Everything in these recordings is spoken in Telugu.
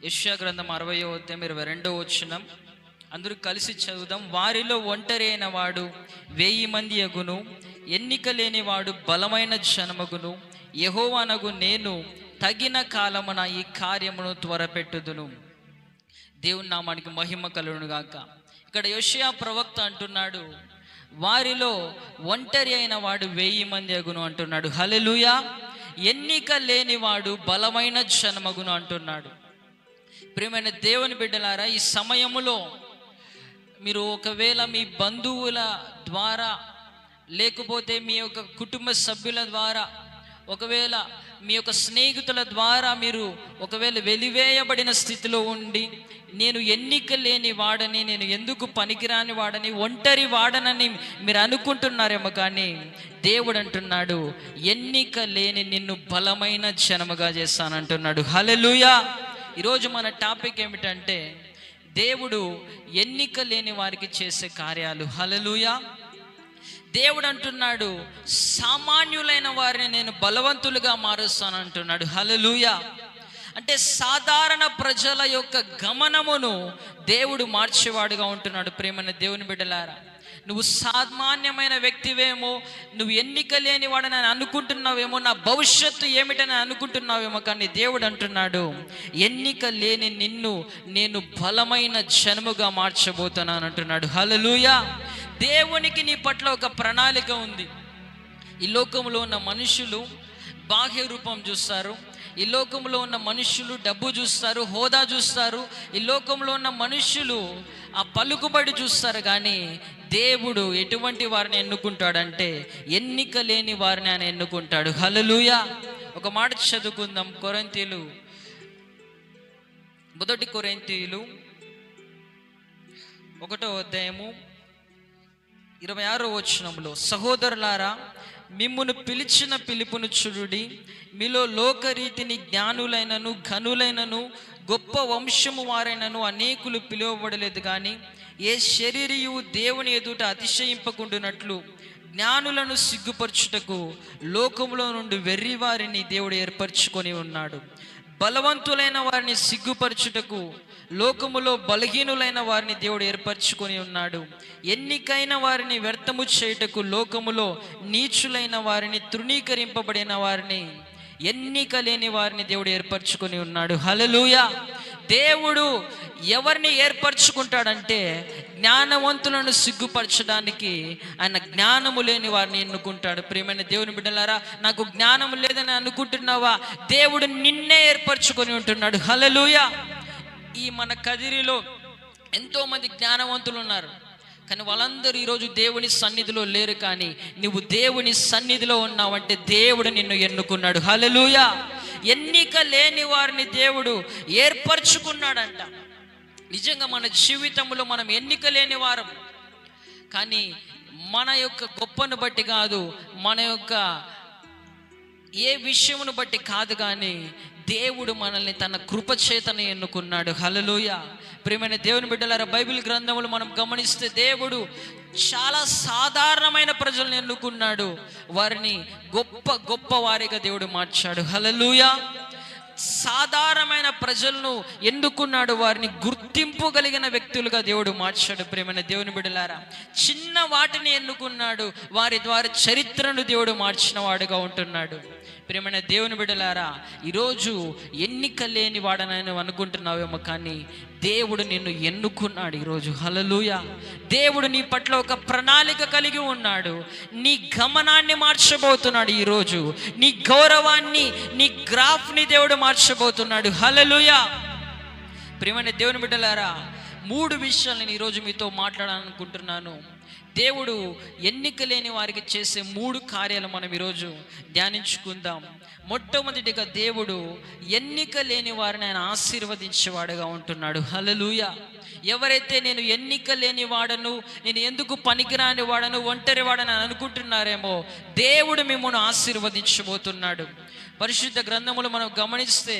యెషయా గ్రంథం 60వ అధ్యాయం 22వ వచనం. అందరూ కలిసి చదువుదాం. వారిలో ఒంటరి అయిన వాడు 1000 మంది అగును, ఎన్నిక లేని వాడు బలమైన జనమగును. యెహోవానగు నేను తగిన కాలమున ఈ కార్యమును త్వరపెట్టుదును. దేవుని నామానికి మహిమ కలుగును గాక. ఇక్కడ యెషయా ప్రవక్త అంటున్నాడు, వారిలో ఒంటరి అయిన వాడు 1000 మంది అగును అంటున్నాడు. హల్లెలూయా. ఎన్నిక లేనివాడు బలమైన జనమగును అంటున్నాడు. ప్రియమైన దేవుని బిడ్డలారా, ఈ సమయములో మీరు ఒకవేళ మీ బంధువుల ద్వారా, లేకపోతే మీ యొక్క కుటుంబ సభ్యుల ద్వారా, ఒకవేళ మీ యొక్క స్నేహితుల ద్వారా మీరు ఒకవేళ వెలివేయబడిన స్థితిలో ఉండి, నేను ఎన్నిక లేని వాడని, నేను ఎందుకు పనికిరాని వాడని, ఒంటరి వాడనని మీరు అనుకుంటున్నారేమో, కానీ దేవుడు అంటున్నాడు, ఎన్నిక లేని నిన్ను బలమైన జనముగా చేస్తానంటున్నాడు. హల్లెలూయా. ఈరోజు మన టాపిక్ ఏమిటంటే, దేవుడు ఎన్నిక లేని వారికి చేసే కార్యాలు. హల్లెలూయా. దేవుడు అంటున్నాడు, సామాన్యులైన వారిని నేను బలవంతులుగా మారుస్తాను అంటున్నాడు. హల్లెలూయా. అంటే సాధారణ ప్రజల యొక్క గమనమును దేవుడు మార్చేవాడుగా ఉంటున్నాడు. ప్రేమైన దేవుని బిడ్డలారా, నువ్వు సామాన్యమైన వ్యక్తివేమో, నువ్వు ఎన్నిక లేని వాడని అనుకుంటున్నావేమో, నా భవిష్యత్తు ఏమిటని అనుకుంటున్నావేమో, కానీ దేవుడు అంటున్నాడు, ఎన్నిక లేని నిన్ను నేను బలమైన జనముగా మార్చబోతున్నాను అంటున్నాడు. హల్లెలూయా. దేవునికి నీ పట్ల ఒక ప్రణాళిక ఉంది. ఈ లోకంలో ఉన్న మనుషులు బాహ్య రూపం చూస్తారు, ఈ లోకంలో ఉన్న మనుషులు డబ్బు చూస్తారు, హోదా చూస్తారు, ఈ లోకంలో ఉన్న మనుషులు ఆ పలుకుబడి చూస్తారు, కానీ దేవుడు ఎటువంటి వారిని ఎన్నుకుంటాడంటే ఎన్నిక లేని వారిని ఆయన ఎన్నుకుంటాడు. హల్లెలూయా. ఒక మాట చదువుకుందాం. మొదటి కొరింథీయులు 1వ అధ్యాయము 26వ వచనంలో, సహోదరులారా, మిమ్మును పిలిచిన పిలుపును చూడుడి. మీలో లోకరీతిని జ్ఞానులైనను ఘనులైనను గొప్ప వంశము వారైనను అనేకులు పిలువబడలేదు, కానీ ఏ శరీరియు దేవుని ఎదుట అతిశయింపకుండునట్లు జ్ఞానులను సిగ్గుపరచుటకు లోకములో నుండి వెర్రి వారిని దేవుడు ఏర్పరచుకొని ఉన్నాడు. బలవంతులైన వారిని సిగ్గుపరచుటకు లోకములో బలహీనులైన వారిని దేవుడు ఏర్పరచుకొని ఉన్నాడు. ఎన్నికైన వారిని వ్యర్థము చేయుటకు లోకములో నీచులైన వారిని, తృణీకరింపబడిన వారిని, ఎన్నిక లేని వారిని దేవుడు ఏర్పరచుకొని ఉన్నాడు. హల్లెలూయా. దేవుడు ఎవరిని ఏర్పరచుకుంటాడంటే, జ్ఞానవంతులను సిగ్గుపరచడానికి ఆయన జ్ఞానము లేని వారిని ఎన్నుకుంటాడు. ప్రియమైన దేవుని బిడ్డలారా, నాకు జ్ఞానం లేదని అనుకుంటున్నావా? దేవుడు నిన్నే ఏర్పరచుకొని ఉంటున్నాడు. హల్లెలూయా. ఈ మన కదిరిలో ఎంతోమంది జ్ఞానవంతులు ఉన్నారు, కానీ వాళ్ళందరూ ఈరోజు దేవుని సన్నిధిలో లేరు. కానీ నువ్వు దేవుని సన్నిధిలో ఉన్నావంటే దేవుడు నిన్ను ఎన్నుకున్నాడు. హల్లెలూయా. ఎన్నిక లేని వారిని దేవుడు ఏర్పరచుకున్నాడంట. నిజంగా మన జీవితంలో మనం ఎన్నిక లేని వారం, కానీ మన యొక్క గొప్పను బట్టి కాదు, మన యొక్క ఏ విషయమును బట్టి కాదు, కానీ దేవుడు మనల్ని తన కృపచేతనే ఎన్నుకున్నాడు. హల్లెలూయా. ప్రియమైన దేవుని బిడ్డలారా, బైబిల్ గ్రంథములు మనం గమనిస్తే దేవుడు చాలా సాధారణమైన ప్రజలను ఎన్నుకున్నాడు, వారిని గొప్ప గొప్ప వారిగా దేవుడు మార్చాడు. హల్లెలూయా. సాధారణమైన ప్రజలను ఎన్నుకున్నాడు, వారిని గుర్తింపు కలిగిన వ్యక్తులుగా దేవుడు మార్చాడు. ప్రియమైన దేవుని బిడ్డలారా, చిన్న వాటిని ఎన్నుకున్నాడు, వారి ద్వారా చరిత్రను దేవుడు మార్చిన వాడుగా ఉంటున్నాడు. ప్రియమైన దేవుని బిడ్డలారా, ఈరోజు ఎన్నిక లేని వాడనని అనుకుంటున్నావేమో, కానీ దేవుడు నిన్ను ఎన్నుకున్నాడు ఈరోజు. హల్లెలూయా. దేవుడు నీ పట్ల ఒక ప్రణాళిక కలిగి ఉన్నాడు. నీ గమనాన్ని మార్చబోతున్నాడు ఈరోజు. నీ గౌరవాన్ని, నీ గ్రాఫ్ని దేవుడు మార్చబోతున్నాడు. హల్లెలూయా. ప్రియమైన దేవుని బిడ్డలారా, 3 విషయాలు నేను ఈరోజు మీతో మాట్లాడాలనుకుంటున్నాను. దేవుడు ఎన్నిక లేని వారికి చేసే 3 కార్యాలు మనం ఈరోజు ధ్యానించుకుందాం. మొట్టమొదటిగా, దేవుడు ఎన్నిక లేని వారిని ఆయన ఆశీర్వదించేవాడుగా ఉంటున్నాడు. హల్లెలూయా. ఎవరైతే నేను ఎన్నిక లేని వాడను, నేను ఎందుకు పనికిరాని వాడను, ఒంటరి వాడని అనుకుంటున్నారేమో, దేవుడు మిమ్మల్ని ఆశీర్వదించబోతున్నాడు. పరిశుద్ధ గ్రంథములు మనం గమనిస్తే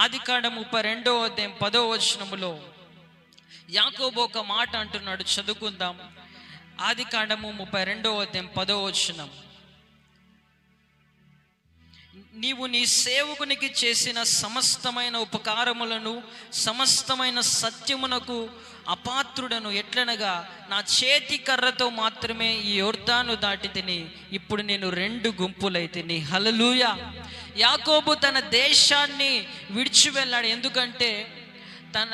ఆదికాండం 32వ అధ్యాయం 10వ వచనములో యాకోబు ఒక మాట అంటున్నాడు. చదువుకుందాం. ఆదికాండము 32వ అధ్యాయం 10వ వచనం. నీవు నీ సేవకునికి చేసిన సమస్తమైన ఉపకారములను సమస్తమైన సత్యమునకు అపాత్రుడను. ఎట్లనగా నా చేతి కర్రతో మాత్రమే ఈ యొర్దాను దాటి తిని ఇప్పుడు నేను 2 గుంపులైతిని. హల్లెలూయా. యాకోబు తన దేశాన్ని విడిచి వెళ్ళాడు. ఎందుకంటే తన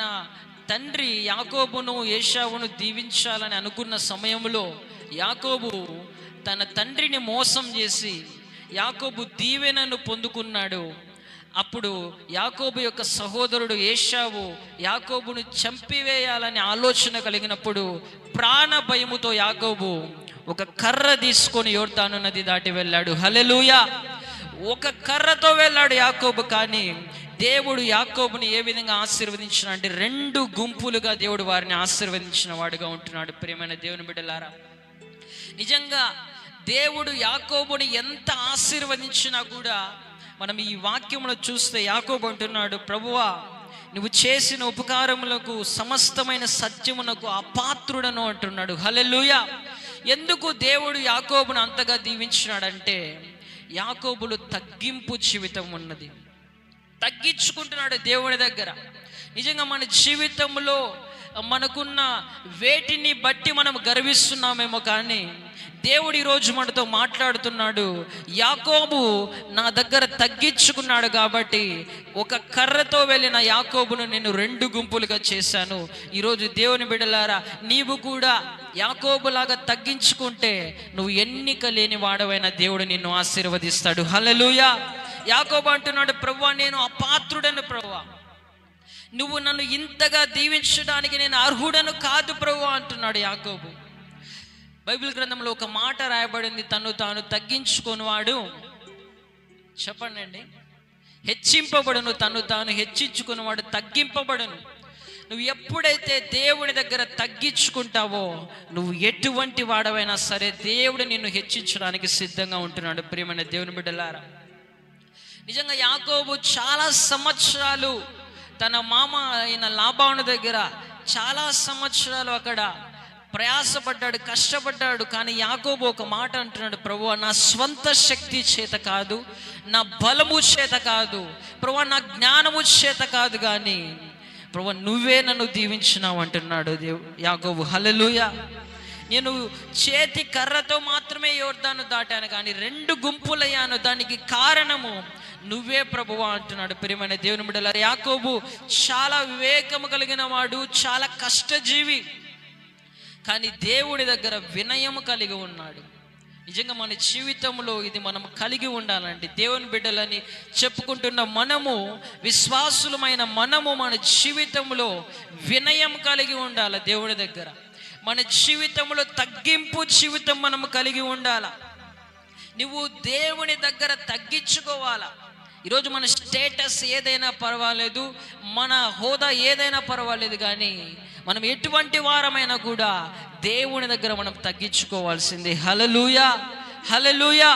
తండ్రి యాకోబును ఏశావును దీవించాలని అనుకున్న సమయంలో యాకోబు తన తండ్రిని మోసం చేసి యాకోబు దీవెనను పొందుకున్నాడు. అప్పుడు యాకోబు యొక్క సహోదరుడు ఏశావు యాకోబును చంపివేయాలని ఆలోచన కలిగినప్పుడు ప్రాణ భయముతో యాకోబు ఒక కర్ర తీసుకొని యొర్దాను నది దాటి వెళ్ళాడు. హల్లెలూయా. ఒక కర్రతో వెళ్ళాడు యాకోబు. కానీ దేవుడు యాకోబుని ఏ విధంగా ఆశీర్వదించిన అంటే 2 గుంపులుగా దేవుడు వారిని ఆశీర్వదించిన వాడుగా ఉంటున్నాడు. ప్రియమైన దేవుని బిడ్డలారా, నిజంగా దేవుడు యాకోబుని ఎంత ఆశీర్వదించినా కూడా మనం ఈ వాక్యమును చూస్తే యాకోబు అంటున్నాడు, ప్రభువా నువ్వు చేసిన ఉపకారములకు సమస్తమైన సత్యమునకు అపాత్రుడను అంటున్నాడు. హల్లెలూయా. ఎందుకు దేవుడు యాకోబును అంతగా దీవించినాడంటే యాకోబులు తగ్గింపు జీవితం ఉన్నది. తగ్గించుకుంటున్నాడు దేవుని దగ్గర. నిజంగా మన జీవితంలో మనకున్న వేటిని బట్టి మనం గర్విస్తున్నామేమో, కానీ దేవుడు ఈరోజు మనతో మాట్లాడుతున్నాడు. యాకోబు నా దగ్గర తగ్గించుకున్నాడు కాబట్టి ఒక కర్రతో వెళ్ళిన యాకోబును నేను 2 గుంపులుగా చేశాను. ఈరోజు దేవుని బిడ్డలారా, నీవు కూడా యాకోబులాగా తగ్గించుకుంటే నువ్వు ఎన్నిక లేని వాడవైన దేవుడు నిన్ను ఆశీర్వదిస్తాడు. హల్లెలూయా. యాకోబు అంటున్నాడు, ప్రభువా నేను అపాత్రుడను ప్రభువా, నువ్వు నన్ను ఇంతగా దీవించడానికి నేను అర్హుడను కాదు ప్రభువా అంటున్నాడు యాకోబు. బైబిల్ గ్రంథంలో ఒక మాట రాయబడింది, తను తాను తగ్గించుకునేవాడు చెప్పండి హెచ్చింపబడును, తను తాను హెచ్చించుకునేవాడు తగ్గింపబడును. నువ్వు ఎప్పుడైతే దేవుని దగ్గర తగ్గించుకుంటావో నువ్వు ఎటువంటి వాడవైనా సరే దేవుడు నిన్ను హెచ్చించడానికి సిద్ధంగా ఉంటున్నాడు. ప్రియమైన దేవుని బిడ్డలారా, నిజంగా యాకోబు చాలా సంవత్సరాలు తన మామ అయిన లాబాను దగ్గర చాలా సంవత్సరాలు అక్కడ ప్రయాసపడ్డాడు, కష్టపడ్డాడు. కానీ యాకోబు ఒక మాట అంటున్నాడు, ప్రభువా నా స్వంత శక్తి చేత కాదు, నా బలము చేత కాదు ప్రభువా, నా జ్ఞానము చేత కాదు, కానీ ప్రభువా నువ్వే నన్ను దీవించినావు అంటున్నాడు యాకోబు. హల్లెలూయా. నేను చేతి కర్రతో మాత్రమే యొర్దాను దాటాను, కానీ 2 గుంపులయ్యాను, దానికి కారణము నువ్వే ప్రభువా అంటున్నాడు. ప్రియమైన దేవుని బిడ్డలారా, యాకోబు చాలా వివేకము కలిగిన వాడు, చాలా కష్టజీవి, కానీ దేవుడి దగ్గర వినయము కలిగి ఉన్నాడు. నిజంగా మన జీవితంలో ఇది మనం కలిగి ఉండాలండి. దేవుని బిడ్డలని చెప్పుకుంటున్న మనము, విశ్వాసులమైన మనము మన జీవితంలో వినయం కలిగి ఉండాలి. దేవుడి దగ్గర మన జీవితంలో తగ్గింపు జీవితం మనము కలిగి ఉండాల. నువ్వు దేవుని దగ్గర తగ్గించుకోవాలా. ఈరోజు మన స్టేటస్ ఏదైనా పర్వాలేదు, మన హోదా ఏదైనా పర్వాలేదు, కానీ మనం ఎటువంటి వారమైనా కూడా దేవుని దగ్గర మనం తగ్గించుకోవాల్సిందే. హల్లెలూయా. హల్లెలూయా.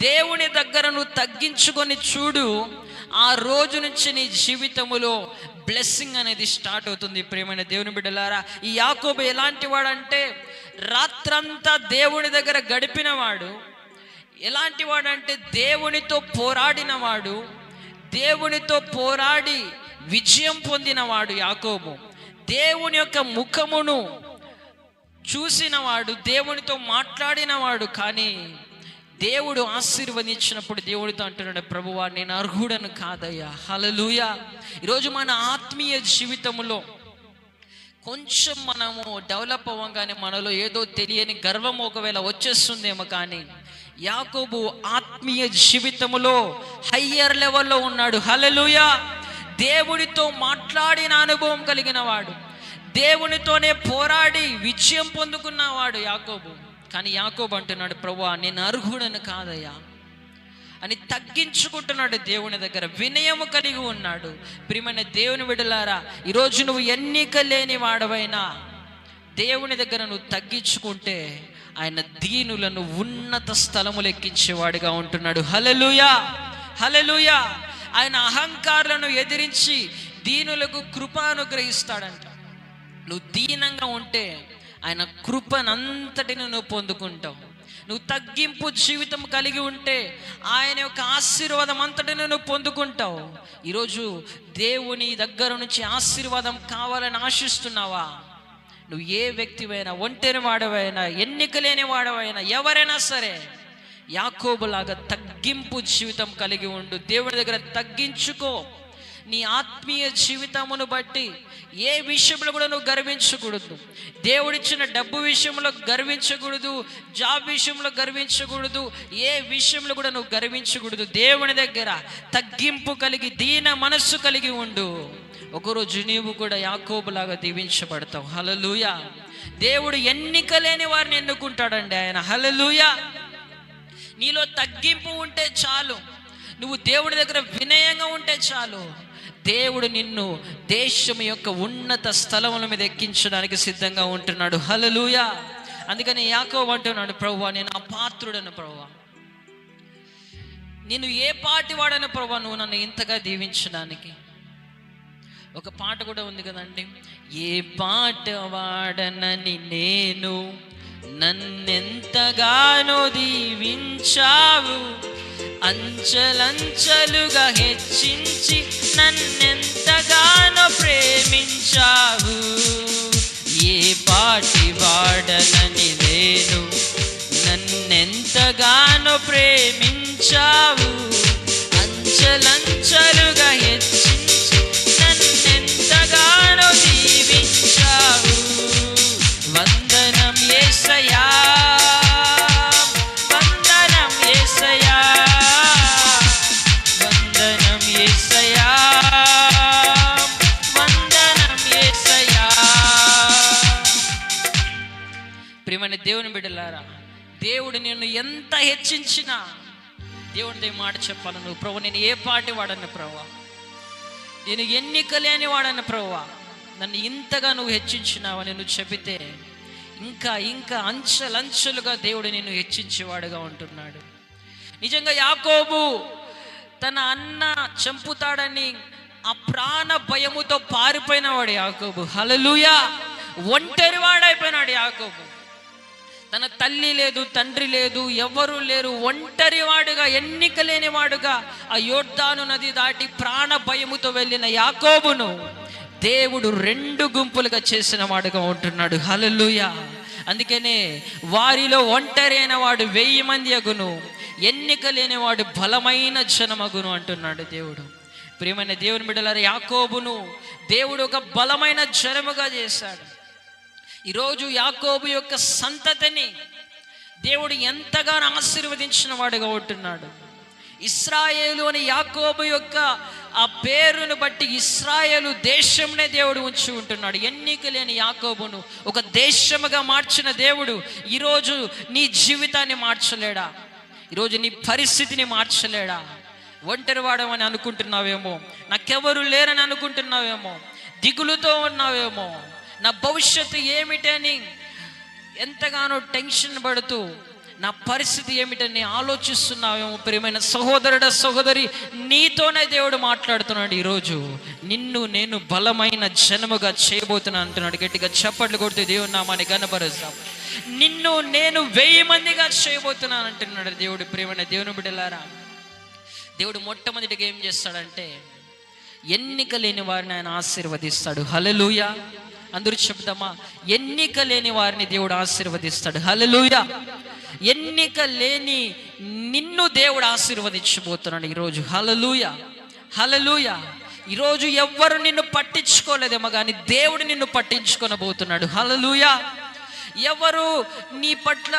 దేవుని దగ్గర నువ్వు తగ్గించుకొని చూడు, ఆ రోజు నుంచి నీ జీవితంలో బ్లెస్సింగ్ అనేది స్టార్ట్ అవుతుంది. ప్రియమైన దేవుని బిడ్డలారా, ఈ యాకోబు ఎలాంటి వాడంటే రాత్రంతా దేవుని దగ్గర గడిపినవాడు. ఎలాంటి వాడంటే దేవునితో పోరాడినవాడు, దేవునితో పోరాడి విజయం పొందినవాడు యాకోబు. దేవుని యొక్క ముఖమును చూసినవాడు, దేవునితో మాట్లాడినవాడు. కానీ దేవుడు ఆశీర్వదించినప్పుడు దేవుడితో అంటున్నాడు, ప్రభువా నేను అర్హుడను కాదయ్యా. హల్లెలూయా. ఈరోజు మన ఆత్మీయ జీవితంలో కొంచెం మనము డెవలప్ అవ్వగానే మనలో ఏదో తెలియని గర్వం ఒకవేళ వచ్చేస్తుందేమో, కానీ యాకోబు ఆత్మీయ జీవితంలో హయ్యర్ లెవెల్లో ఉన్నాడు. హల్లెలూయా. దేవుడితో మాట్లాడిన అనుభవం కలిగిన వాడు, దేవునితోనే పోరాడి విజయం పొందుకున్నవాడు యాకోబు. కానీ యాకోబు అంటున్నాడు, ప్రభువా నేను అర్హుడను కాదయ్యా అని తగ్గించుకుంటున్నాడు. దేవుని దగ్గర వినయము కలిగి ఉన్నాడు. ప్రియమైన దేవుని బిడ్డలారా, ఈరోజు నువ్వు ఎన్నిక లేని వాడవైనా దేవుని దగ్గర నువ్వు తగ్గించుకుంటే ఆయన దీనులను ఉన్నత స్థలములు ఎక్కించేవాడిగా ఉంటున్నాడు. హల్లెలూయా. హల్లెలూయా. ఆయన అహంకారులను ఎదిరించి దీనులకు కృప అనుగ్రహిస్తాడంట. నువ్వు దీనంగా ఉంటే ఆయన కృపనంతటిని నువ్వు పొందుకుంటావు. నువ్వు తగ్గింపు జీవితం కలిగి ఉంటే ఆయన యొక్క ఆశీర్వాదం అంతటిని నువ్వు పొందుకుంటావు. ఈరోజు దేవుని దగ్గర నుంచి ఆశీర్వాదం కావాలని ఆశిస్తున్నావా? నువ్వు ఏ వ్యక్తివైనా, ఒంటరి వాడవైనా, ఎన్నిక లేని వాడవైనా, ఎవరైనా సరే యాకోబులాగా తగ్గింపు జీవితం కలిగి ఉండు. దేవుని దగ్గర తగ్గించుకో. నీ ఆత్మీయ జీవితమును బట్టి ఏ విషయంలో కూడా నువ్వు గర్వించకూడదు. దేవుడిచ్చిన డబ్బు విషయంలో గర్వించకూడదు, జాబ్ విషయంలో గర్వించకూడదు, ఏ విషయంలో కూడా నువ్వు గర్వించకూడదు. దేవుని దగ్గర తగ్గింపు కలిగి దీన మనస్సు కలిగి ఉండు. ఒకరోజు నీవు కూడా యాకోబులాగా దీవించబడతావు. హల్లెలూయా. దేవుడు ఎన్నిక లేని వారిని ఎన్నుకుంటాడండి ఆయన. హల్లెలూయా. నీలో తగ్గింపు ఉంటే చాలు, నువ్వు దేవుడి దగ్గర వినయంగా ఉంటే చాలు, దేవుడు నిన్ను దేశం యొక్క ఉన్నత స్థలముల మీద ఎక్కించడానికి సిద్ధంగా ఉంటున్నాడు. హల్లెలూయా. అందుకని యాకోబు అంటున్నాడు, ప్రభువా నేను అపాత్రుడను ప్రభువా, నేను ఏ పాటి వాడను ప్రభువా నువ్వు నన్ను ఇంతగా దీవించడానికి. ఒక పాట కూడా ఉంది కదండి, ఏ పాట వాడనని నేను నన్నెంతగానో దీవించావు, అంచెలంచెలుగా హెచ్చించి నన్నెంతగానో ప్రేమించావు. ఏ పాటి వాడనని నేను నన్నెంతగానో ప్రేమించావు, అంచెలంచెలుగా హెచ్చించి నన్నెంతగానో దీవించావు. వందనం యేసయ్యా, వందనం యేసయ్యా, వందనం యేసయ్యా, వందనం యేసయ్యా. ప్రియమైన దేవుని బిడ్డలారా, దేవుడు నిన్ను ఎంత హెచ్చించినా దేవుడిది మాట చెప్పాలి నువ్వు, ప్రభు నేను ఏ పాటి వాడను ప్రభువా, నేను ఎన్నిక లేని వాడను ప్రభువా, నన్ను ఇంతగా నువ్వు హెచ్చించినావని నువ్వు చెబితే ఇంకా ఇంకా అంచెలంచెలుగా దేవుడు నిన్ను హెచ్చించేవాడుగా ఉంటున్నాడు. నిజంగా యాకోబు తన అన్న చంపుతాడని ఆ ప్రాణ భయముతో పారిపోయిన వాడు యాకోబు. హల్లెలూయా. ఒంటరి వాడైపోయినాడు యాకోబు. తన తల్లి లేదు, తండ్రి లేదు, ఎవరు లేరు, ఒంటరి వాడుగా, ఎన్నిక లేని వాడుగా ఆ యోర్దాను నది దాటి ప్రాణ భయముతో వెళ్ళిన యాకోబును దేవుడు 2 గుంపులుగా చేసిన వాడుగా ఉంటున్నాడు. హల్లెలూయా. అందుకనే వారిలో ఒంటరి అయిన వాడు 1000 మంది అగును, ఎన్నిక లేనివాడు బలమైన జనమగును అంటున్నాడు దేవుడు. ప్రియమైన దేవుని బిడ్డలారా, యాకోబును దేవుడు ఒక బలమైన జనముగా చేశాడు. ఈరోజు యాకోబు యొక్క సంతతిని దేవుడు ఎంతగానో ఆశీర్వదించిన వాడుగా ఉంటున్నాడు. ఇశ్రాయేలు అని యాకోబు యొక్క ఆ పేరును బట్టి ఇశ్రాయేలు దేశంనే దేవుడు ఉంచి ఉంటున్నాడు. ఎన్నిక లేని యాకోబును ఒక దేశముగా మార్చిన దేవుడు ఈరోజు నీ జీవితాన్ని మార్చలేడా? ఈరోజు నీ పరిస్థితిని మార్చలేడా? ఒంటరి వాడమని అనుకుంటున్నావేమో, నాకెవరు లేరని అనుకుంటున్నావేమో, దిగులుతో ఉన్నావేమో, నా భవిష్యత్తు ఏమిటని ఎంతగానో టెన్షన్ పడుతూ నా పరిస్థితి ఏమిటని ఆలోచిస్తున్నావేమో. ప్రియమైన సహోదరుడ, సహోదరి, నీతోనే దేవుడు మాట్లాడుతున్నాడు. ఈరోజు నిన్ను నేను బలమైన జనముగా చేయబోతున్నా అంటున్నాడు. గట్టిగా చప్పట్లు కొడుతూ దేవుని నామాన్ని ఘనపరుస్తాం. నిన్ను నేను 1000 మందిగా చేయబోతున్నాను అంటున్నాడు దేవుడు. ప్రియమైన దేవుని బిడ్డలారా, దేవుడు మొట్టమొదటిగా ఏం చేస్తాడంటే ఎన్నిక లేని వారిని ఆయన ఆశీర్వదిస్తాడు. హల్లెలూయా. అందరూ చెప్తామా? ఎన్నిక లేని వారిని దేవుడు ఆశీర్వదిస్తాడు. హల్లెలూయా. ఎన్నిక లేని నిన్ను దేవుడు ఆశీర్వదించబోతున్నాడు ఈరోజు. హల్లెలూయా, హల్లెలూయా. ఈరోజు ఎవ్వరు నిన్ను పట్టించుకోలేదేమో కానీ దేవుడు నిన్ను పట్టించుకొనబోతున్నాడు. హల్లెలూయా. ఎవరు నీ పట్ల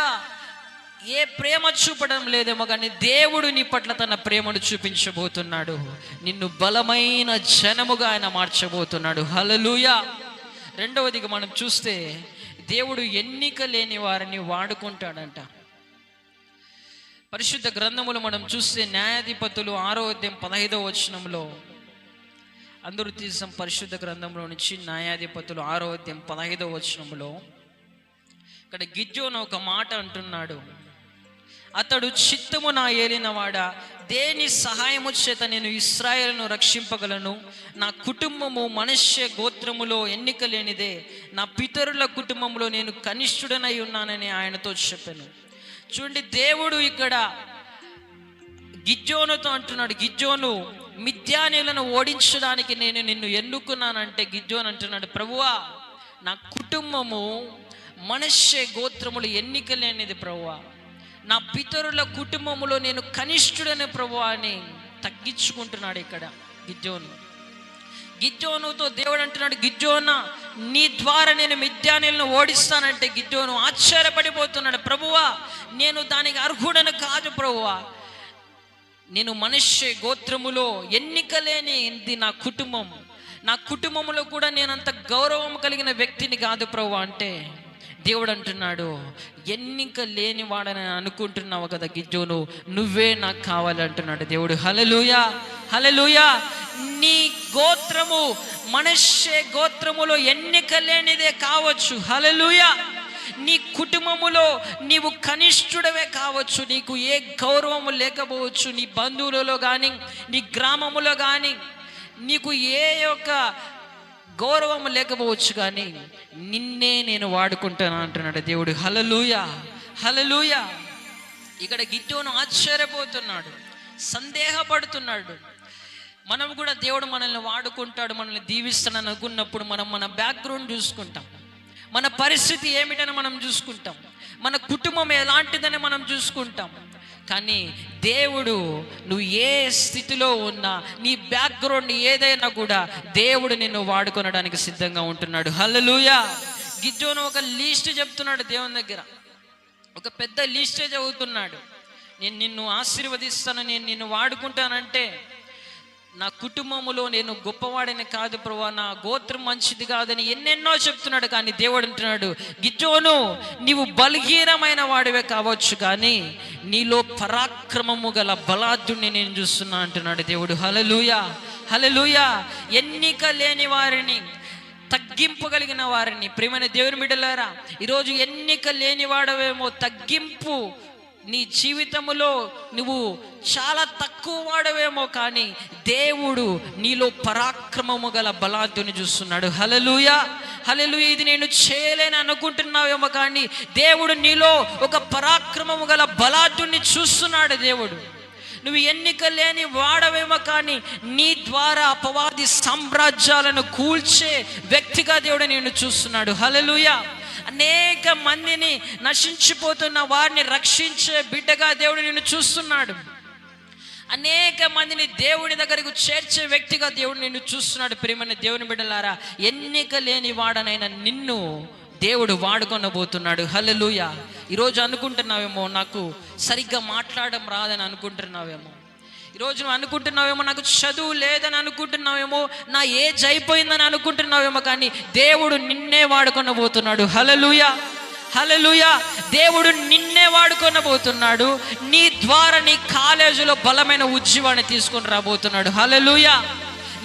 ఏ ప్రేమ చూపడం లేదేమో కానీ దేవుడు నీ పట్ల తన ప్రేమను చూపించబోతున్నాడు. నిన్ను బలమైన జనముగా ఆయన మార్చబోతున్నాడు. హల్లెలూయా. రెండవదిగా మనం చూస్తే దేవుడు ఎన్నిక లేని వారిని వాడుకుంటాడంట. పరిశుద్ధ గ్రంథములు మనం చూస్తే న్యాయాధిపతులు 6వ అధ్యాయం 15వ వచనంలో, అందరూ తీసాం పరిశుద్ధ గ్రంథంలో నుంచి న్యాయాధిపతులు 6వ అధ్యాయం 15వ వచనంలో ఇక్కడ గిద్యోను ఒక మాట అంటున్నాడు. అతడు చిత్తము నా ఏలినవాడా, దేని సహాయము చేత నేను ఇశ్రాయేలును రక్షింపగలను? నా కుటుంబము మనష్య గోత్రములో ఎన్నిక లేనిదే, నా పితరుల కుటుంబంలో నేను కనిష్ఠుడనై ఉన్నానని ఆయనతో చెప్పాను. చూడండి, దేవుడు ఇక్కడ గిద్యోనుతో అంటున్నాడు, గిద్యోను మిద్యానీయులను ఓడించడానికి నేను నిన్ను ఎన్నుకున్నానంటే గిద్యోను అంటున్నాడు, ప్రభువా నా కుటుంబము మనష్షే గోత్రములు ఎన్నిక లేనిది ప్రభువా, నా పితరుల కుటుంబములో నేను కనిష్ఠుడని ప్రభువా అని తగ్గించుకుంటున్నాడు ఇక్కడ గిద్యోనుతో దేవుడు అంటున్నాడు, గిద్యోనా నీ ద్వారా నేను మిద్యానీయులను ఓడిస్తానంటే గిద్యోను ఆశ్చర్యపడిపోతున్నాడు, ప్రభువా నేను దానికి అర్హుడను కాదు ప్రభువా, నేను మనుష్య గోత్రములో ఎన్నిక లేనిది నా కుటుంబంలో కూడా నేనంత గౌరవం కలిగిన వ్యక్తిని కాదు ప్రభువా అంటే దేవుడు అంటున్నాడు, ఎన్నిక లేని వాడని అనుకుంటున్నావు కదా గిద్యోను, నువ్వే నాకు కావాలి అంటున్నాడు దేవుడు. హల్లెలూయా, హల్లెలూయా. నీ గోత్రము మనుష్య గోత్రములో ఎన్నిక లేనిదే కావచ్చు, హల్లెలూయా. నీ కుటుంబములో నీవు కనిష్ఠుడవే కావచ్చు, నీకు ఏ గౌరవము లేకపోవచ్చు, నీ బంధువులలో కానీ నీ గ్రామములో కానీ నీకు ఏ యొక్క గౌరవం లేకపోవచ్చు, కానీ నిన్నే నేను వాడుకుంటాను అంటున్నాడు దేవుడు. హల్లెలూయా, హల్లెలూయా. ఇక్కడ గిద్యోను ఆశ్చర్యపోతున్నాడు, సందేహపడుతున్నాడు. మనం కూడా దేవుడు మనల్ని వాడుకుంటాడు, మనల్ని దీవిస్తాడని అనుకున్నప్పుడు మనం మన బ్యాక్గ్రౌండ్ చూసుకుంటాం, మన పరిస్థితి ఏమిటని మనం చూసుకుంటాం, మన కుటుంబం ఎలాంటిదని మనం చూసుకుంటాం. కానీ దేవుడు నువ్వు ఏ స్థితిలో ఉన్నా, నీ బ్యాక్గ్రౌండ్ ఏదైనా కూడా దేవుడు నిన్ను వాడుకొనడానికి సిద్ధంగా ఉంటున్నాడు. హల్లెలూయా. గిద్యోను ఒక లిస్ట్ చెప్తున్నాడు దేవుని దగ్గర, ఒక పెద్ద లిస్టే చదువుతున్నాడు. నేను నిన్ను ఆశీర్వదిస్తాను, నేను నిన్ను వాడుకుంటానంటే నా కుటుంబములో నేను గొప్పవాడిని కాదు ప్రభువా, నా గోత్రం మంచిది కాదని ఎన్నెన్నో చెప్తున్నాడు. కానీ దేవుడు అంటున్నాడు, గిద్యోను నీవు బలహీనమైన వాడివే కావచ్చు, కానీ నీలో పరాక్రమము గల బలాఢ్యుడిని నేను చూస్తున్నా అంటున్నాడు దేవుడు. హల్లెలూయా, హల్లెలూయా. ఎన్నిక లేని వారిని, తగ్గింపగలిగిన వారిని, ప్రియమైన దేవుని బిడ్డలారా, ఈరోజు ఎన్నిక లేని వాడవేమో, తగ్గింపు నీ జీవితంలో నువ్వు చాలా తక్కువ వాడవేమో, కానీ దేవుడు నీలో పరాక్రమము గల బలాఢ్యుని చూస్తున్నాడు. హల్లెలూయా, హల్లెలూయా. ఇది నేను చేయలేని అనుకుంటున్నావేమో, కానీ దేవుడు నీలో ఒక పరాక్రమము గల బలాఢ్యుని చూస్తున్నాడు దేవుడు. నువ్వు ఎన్నిక లేని వాడవేమో, కానీ నీ ద్వారా అపవాది సామ్రాజ్యాలను కూల్చే వ్యక్తిగా దేవుడు నిన్ను చూస్తున్నాడు. హల్లెలూయా. అనేక మందిని నశించిపోతున్న వారిని రక్షించే బిడ్డగా దేవుడు నిన్ను చూస్తున్నాడు. అనేక మందిని దేవుని దగ్గరకు చేర్చే వ్యక్తిగా దేవుడు నిన్ను చూస్తున్నాడు. ప్రియమైన దేవుని బిడ్డలారా, ఎన్నిక లేని వాడనైనా నిన్ను దేవుడు వాడుకొనబోతున్నాడు. హల్లెలూయా. ఈరోజు అనుకుంటున్నావేమో, నాకు సరిగ్గా మాట్లాడడం రాదని అనుకుంటున్నావేమో, ఈరోజు నువ్వు అనుకుంటున్నావేమో, నాకు చదువు లేదని అనుకుంటున్నావేమో, నా ఏజ్ అయిపోయిందని అనుకుంటున్నావేమో, కానీ దేవుడు నిన్నే వాడుకొనబోతున్నాడు. హల్లెలూయా, హల్లెలూయా. దేవుడు నిన్నే వాడుకొనబోతున్నాడు. నీ ద్వారా నీ కాలేజీలో బలమైన ఉద్యమాన్ని తీసుకొని రాబోతున్నాడు. హల్లెలూయా.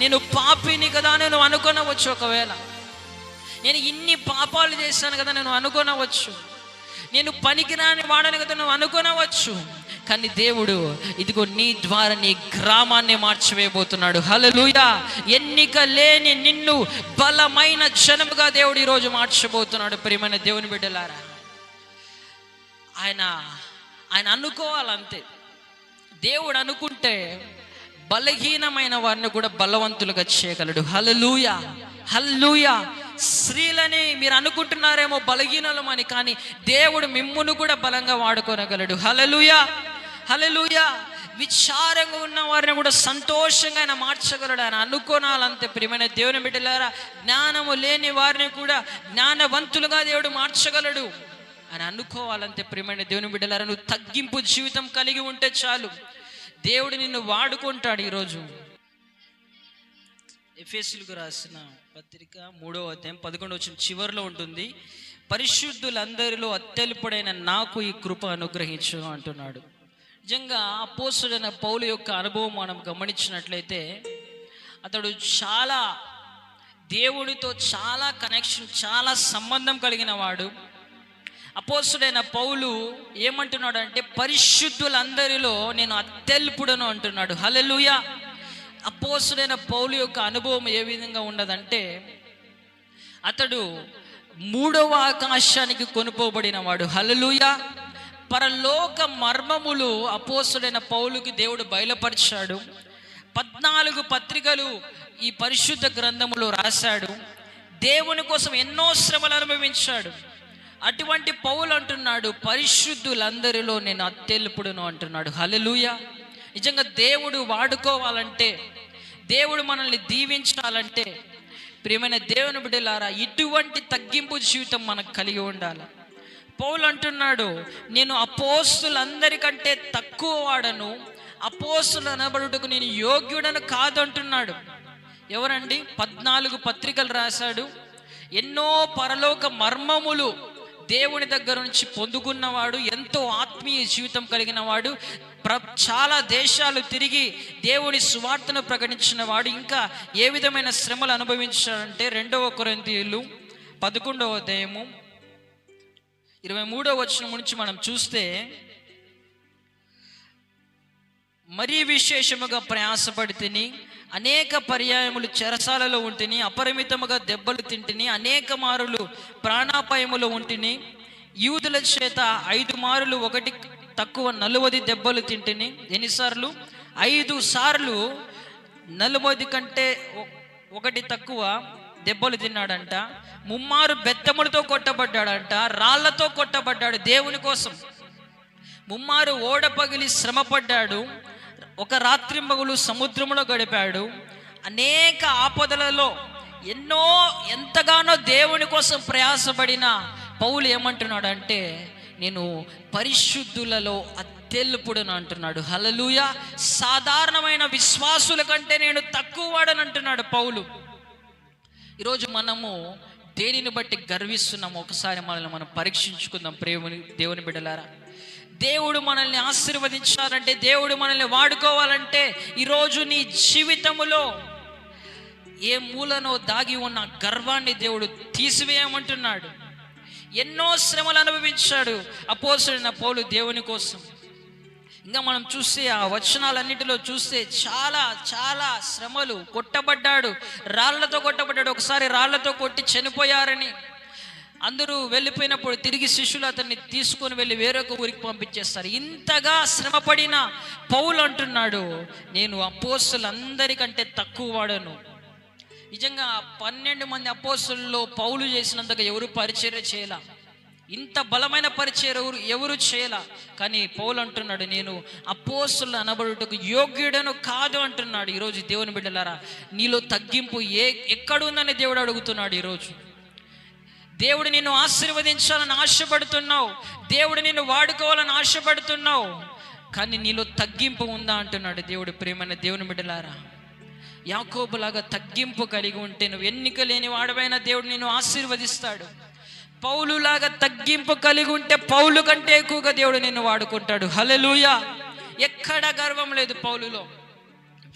నేను పాపిని కదా నేను అనుకొనవచ్చు, ఒకవేళ నేను ఇన్ని పాపాలు చేశాను కదా నేను అనుకొనవచ్చు, నేను పనికిరాని వాడని కదా నువ్వు అనుకొనవచ్చు, కానీ దేవుడు ఇదిగో నీ ద్వారా నీ గ్రామాన్ని మార్చివేయబోతున్నాడు. హల్లెలూయా. ఎన్నిక లేని నిన్ను బలమైన జనముగా దేవుడు ఈరోజు మార్చబోతున్నాడు. ప్రియమైన దేవుని బిడ్డలారా, ఆయన అనుకోవాలంతే. దేవుడు అనుకుంటే బలహీనమైన వారిని కూడా బలవంతులుగా చేయగలడు. హల్లెలూయా, హల్లెలూయా. స్త్రీలని మీరు అనుకుంటున్నారేమో బలహీనలమని, కానీ దేవుడు మిమ్మును కూడా బలంగా వాడుకోనగలడు. హల్లెలూయా, హల్లెలూయా. విచారంగా ఉన్న వారిని కూడా సంతోషంగా ఆయన మార్చగలడు. ఆయన అనుకోనాలంతే. ప్రియమైన దేవుని బిడ్డలారా, జ్ఞానము లేని వారిని కూడా జ్ఞానవంతులుగా దేవుడు మార్చగలడు. ఆయన అనుకోవాలంతే. ప్రియమైన దేవుని బిడ్డలారా, నువ్వు తగ్గింపు జీవితం కలిగి ఉంటే చాలు, దేవుడు నిన్ను వాడుకుంటాడు. ఈరోజు ఎఫెసీయులకు రాసిన పత్రిక 3వ అధ్యాయం 11వ వచనం చివరిలో ఉంటుంది, పరిశుద్ధులందరిలో అత్యల్పుడైన నాకు ఈ కృప అనుగ్రహించు అంటున్నాడు. నిజంగా అపోస్తలుడైన పౌలు యొక్క అనుభవం మనం గమనించినట్లయితే, అతడు చాలా దేవుడితో చాలా కనెక్షన్, చాలా సంబంధం కలిగిన వాడు. అపోస్తలుడైన పౌలు ఏమంటున్నాడు అంటే, పరిశుద్ధులందరిలో నేను అత్యల్పుడను అంటున్నాడు. హల్లెలూయా. అపోస్తలుడైన పౌలు యొక్క అనుభవం ఏ విధంగా ఉన్నదంటే, అతడు 3వ ఆకాశానికి కొనుపోబడిన వాడు. హల్లెలూయా. పరలోక మర్మములు అపోస్తుడైన పౌలుకి దేవుడు బయలుపరిచాడు. 14 పత్రికలు ఈ పరిశుద్ధ గ్రంథములో రాశాడు. దేవుని కోసం ఎన్నో శ్రమలు అనుభవించాడు. అటువంటి పౌలు అంటున్నాడు, పరిశుద్ధులందరిలో నేను అత్యల్పుడును అంటున్నాడు. హల్లెలూయా. నిజంగా దేవుడు వాడుకోవాలంటే, దేవుడు మనల్ని దీవించాలంటే, ప్రియమైన దేవుని బిడ్డలారా, ఇటువంటి తగ్గింపు జీవితం మనకు కలిగి ఉండాలి. పౌలు అంటున్నాడు, నేను అపోస్తులందరికంటే తక్కువ వాడను, అపోస్తులు అనబడుటకు నేను యోగ్యుడను కాదు అంటున్నాడు. ఎవరండి? 14 పత్రికలు రాశాడు. ఎన్నో పరలోక మర్మములు దేవుని దగ్గర నుంచి పొందుకున్నవాడు, ఎంతో ఆత్మీయ జీవితం కలిగిన వాడు, చాలా దేశాలు తిరిగి దేవుని సువార్తను ప్రకటించిన వాడు. ఇంకా ఏ విధమైన శ్రమలు అనుభవించాడంటే 2 కొరింథీయులు 11వ అధ్యాయము 23వ వచనం నుంచి మనం చూస్తే, మరీ విశేషముగా ప్రయాసపడి తిని, అనేక పర్యాయములు చెరసాలలో ఉంటిని, అపరిమితముగా దెబ్బలు తింటిని, అనేక మారులు ప్రాణాపాయములు ఉంటిని, యూదుల చేత 5 మారులు 1 తక్కువ 40 దెబ్బలు తింటిని. ఎన్నిసార్లు? 5 సార్లు 40 కంటే 1 తక్కువ దెబ్బలు తిన్నాడంట. 3 మారు బెత్తములతో కొట్టబడ్డాడంట, రాళ్లతో కొట్టబడ్డాడు దేవుని కోసం. 3 మారు ఓడ పగిలి శ్రమపడ్డాడు. 1 రాత్రింబగులు సముద్రంలో గడిపాడు. అనేక ఆపదలలో ఎంతగానో దేవుని కోసం ప్రయాసపడిన పౌలు ఏమంటున్నాడు అంటే, నేను పరిశుద్ధులలో అత్యల్పుడని అంటున్నాడు. హల్లెలూయా. సాధారణమైన విశ్వాసుల కంటే నేను తక్కువ వాడని అంటున్నాడు పౌలు. ఈరోజు మనము దేనిని బట్టి గర్విస్తున్నాము? ఒకసారి మనల్ని మనం పరీక్షించుకుందాం. దేవుని బిడ్డలారా, దేవుడు మనల్ని ఆశీర్వదించాలంటే, దేవుడు మనల్ని వాడుకోవాలంటే, ఈరోజు నీ జీవితములో ఏ మూలనో దాగి ఉన్న గర్వాన్ని దేవుడు తీసివేయమంటున్నాడు. ఎన్నో శ్రమలు అనుభవించాడు అపోస్తలుడైన పౌలు దేవుని కోసం. ఇంకా మనం చూస్తే ఆ వచనాలన్నిటిలో చూస్తే చాలా చాలా శ్రమలు. కొట్టబడ్డాడు, రాళ్లతో కొట్టబడ్డాడు. ఒకసారి రాళ్లతో కొట్టి చనిపోయారని అందరూ వెళ్ళిపోయినప్పుడు తిరిగి శిష్యులు అతన్ని తీసుకొని వెళ్ళి వేరొక ఊరికి పంపించేస్తారు. ఇంతగా శ్రమపడిన పౌలు అంటున్నాడు, నేను అపోస్తలులందరికంటే తక్కువ వాడను. నిజంగా 12 మంది అపోస్తలుల్లో పౌలు చేసినంతగా ఎవరు పరిచర్య చేయాల, ఇంత బలమైన పరిచర్య ఎవరు చేయాల. కానీ పౌలు అంటున్నాడు, నేను అపోస్తలు అనబడుటకు యోగ్యుడను కాదు అంటున్నాడు. ఈరోజు దేవుని బిడ్డలారా, నీలో తగ్గింపు ఎక్కడుందని దేవుడు అడుగుతున్నాడు. ఈరోజు దేవుడు నిన్ను ఆశీర్వదించాలని ఆశపడుతున్నావు, దేవుడు నిన్ను వాడుకోవాలని ఆశపడుతున్నావు, కానీ నీలో తగ్గింపు ఉందా అంటున్నాడు దేవుడు. ప్రియమైన దేవుని బిడ్డలారా, యాకోబులాగా తగ్గింపు కలిగి ఉంటే నువ్వు ఎన్నిక లేని వాడవైన దేవుడు నిన్ను ఆశీర్వదిస్తాడు. పౌలులాగా తగ్గింపు కలిగి ఉంటే పౌలు కంటే ఎక్కువగా దేవుడు నిన్ను వాడుకుంటాడు. హల్లెలూయా. ఎక్కడ గర్వం లేదు పౌలులో.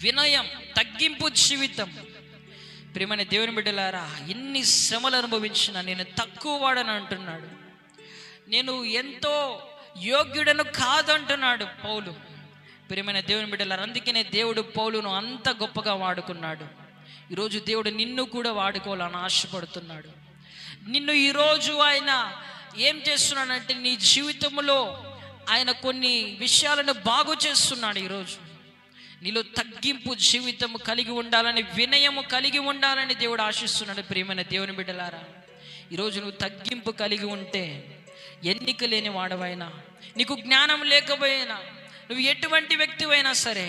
వినయం, తగ్గింపు జీవితం. ప్రియమైన దేవుని బిడ్డలారా, ఎన్ని శ్రమలు అనుభవించినా నేను తక్కువ వాడని అంటున్నాడు. నేను ఎంతో యోగ్యుడను కాదంటున్నాడు పౌలు. ప్రియమైన దేవుని బిడ్డలారా, అందుకనే దేవుడు పౌలును అంత గొప్పగా వాడుకున్నాడు. ఈరోజు దేవుడు నిన్ను కూడా వాడుకోవాలని ఆశపడుతున్నాడు. నిన్ను ఈరోజు ఆయన ఏం చేస్తున్నాడంటే, నీ జీవితంలో ఆయన కొన్ని విషయాలను బాగు చేస్తున్నాడు. ఈరోజు నీలో తగ్గింపు జీవితం కలిగి ఉండాలని, వినయము కలిగి ఉండాలని దేవుడు ఆశిస్తున్నాడు. ప్రియమైన దేవుని బిడ్డలారా, ఈరోజు నువ్వు తగ్గింపు కలిగి ఉంటే, ఎన్నిక లేని వాడవైనా, నీకు జ్ఞానం లేకపోయినా, నువ్వు ఎటువంటి వ్యక్తివైనా సరే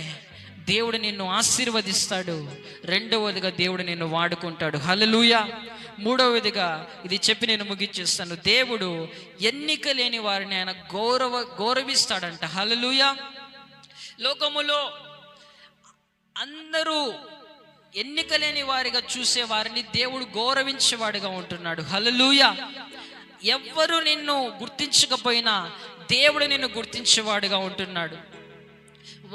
దేవుడు నిన్ను ఆశీర్వదిస్తాడు. రెండవదిగా దేవుడు నిన్ను వాడుకుంటాడు. హల్లెలూయా. మూడవదిగా ఇది చెప్పి నేను ముగించేస్తాను. దేవుడు ఎన్నిక లేని వారిని ఆయన గౌరవిస్తాడంట. హల్లెలూయా. లోకములో అందరూ ఎన్నిక లేని వారిగా చూసే వారిని దేవుడు గౌరవించేవాడుగా ఉంటున్నాడు. హల్లెలూయా. ఎవ్వరు నిన్ను గుర్తించకపోయినా దేవుడు నిన్ను గుర్తించేవాడుగా ఉంటున్నాడు.